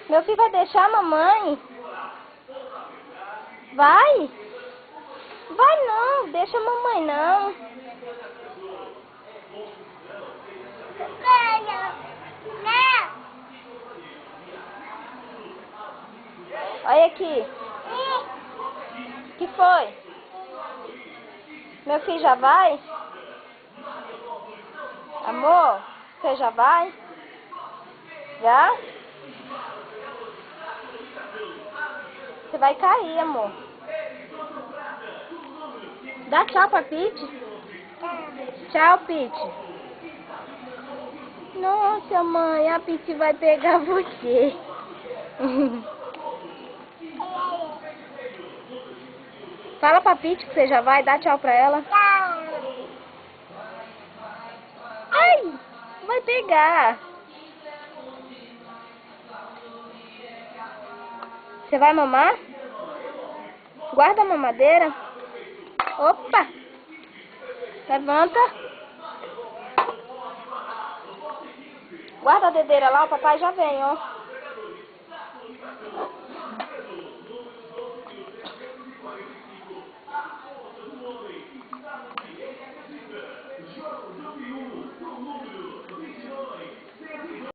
Meu filho vai deixar a mamãe? Vai? Vai não, deixa a mamãe não. Olha aqui. Que foi? Meu filho já vai? Amor, você já vai? Já? Você vai cair, amor. Dá tchau pra Pete. Tchau, Pete. Nossa, mãe, a Pete vai pegar você. Fala pra Pete que você já vai, dá tchau pra ela. Ai, vai pegar. Você vai mamar? Guarda a mamadeira. Opa! Levanta. Guarda a dedeira lá, o papai já vem, ó.